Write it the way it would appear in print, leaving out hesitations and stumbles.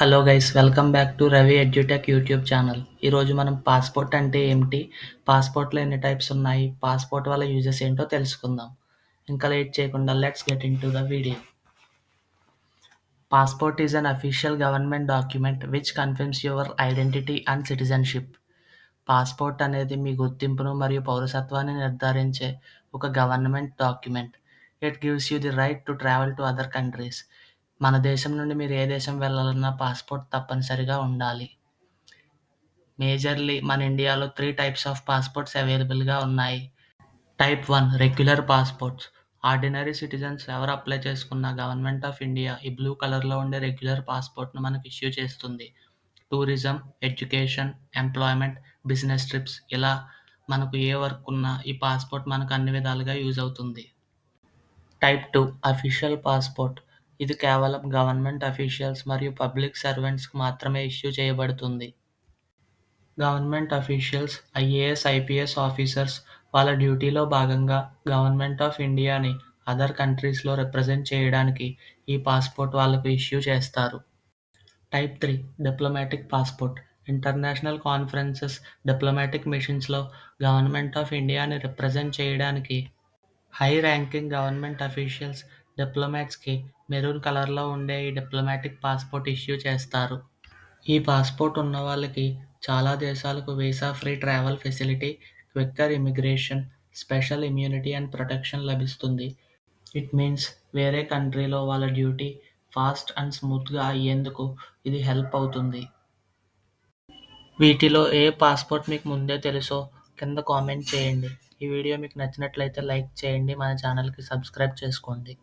Hello guys, welcome back to Ravi edutech YouTube channel. ఈరోజు మనం passport అంటే ఏమిటి, పాస్పోర్ట్లో ఎన్ని టైప్స్ ఉన్నాయి, పాస్పోర్ట్ వల్ల యూజెస్ ఏంటో తెలుసుకుందాం. ఇంకా లేట్ చేయకుండా let's get in to the video. Passport is an official government document which confirms your identity and citizenship. Passport అనేది మీ గుర్తింపును మరియు పౌరసత్వాన్ని నిర్ధారించే ఒక government document. It gives you the right to travel to other countries. మన దేశం నుండి మీరు ఏ దేశం వెళ్ళాలన్నా పాస్పోర్ట్ తప్పనిసరిగా ఉండాలి. మేజర్లీ మన ఇండియాలో 3 టైప్స్ ఆఫ్ పాస్పోర్ట్స్ అవైలబుల్గా ఉన్నాయి. Type 1 regular passports. Ordinary citizens ఎవరు అప్లై చేసుకున్న గవర్నమెంట్ ఆఫ్ ఇండియా ఈ బ్లూ కలర్లో ఉండే రెగ్యులర్ పాస్పోర్ట్ను మనకు ఇష్యూ చేస్తుంది. Tourism, education, employment, business trips ఇలా మనకు ఏ వర్క్ ఉన్నా ఈ పాస్పోర్ట్ మనకు అన్ని విధాలుగా యూజ్ అవుతుంది. Type 2 official passport. ఇది కేవలం గవర్నమెంట్ అఫీషియల్స్ మరియు పబ్లిక్ సర్వెంట్స్కి మాత్రమే ఇష్యూ చేయబడుతుంది. Government officials, IAS, IPS officers వాళ్ళ డ్యూటీలో భాగంగా గవర్నమెంట్ ఆఫ్ ఇండియాని అదర్ కంట్రీస్లో రిప్రజెంట్ చేయడానికి ఈ పాస్పోర్ట్ వాళ్ళకు ఇష్యూ చేస్తారు. Type 3 diplomatic passport. International conferences, diplomatic మిషన్స్లో గవర్నమెంట్ ఆఫ్ ఇండియాని రిప్రజెంట్ చేయడానికి హై ర్యాంకింగ్ గవర్నమెంట్ అఫీషియల్స్, డిప్లొమాట్స్కి మెరూన్ కలర్లో ఉండే ఈ డిప్లొమాటిక్ పాస్పోర్ట్ ఇష్యూ చేస్తారు. ఈ పాస్పోర్ట్ ఉన్న వాళ్ళకి చాలా దేశాలకు visa free travel facility, quicker immigration, special immunity and protection లభిస్తుంది. ఇట్ మీన్స్ వేరే కంట్రీలో వాళ్ళ డ్యూటీ ఫాస్ట్ అండ్ స్మూత్గా అయ్యేందుకు ఇది హెల్ప్ అవుతుంది. వీటిలో ఏ పాస్పోర్ట్ మీకు ముందే తెలుసో కింద కామెంట్ చేయండి. ఈ వీడియో మీకు నచ్చినట్లయితే లైక్ చేయండి, మన ఛానల్కి సబ్స్క్రైబ్ చేసుకోండి.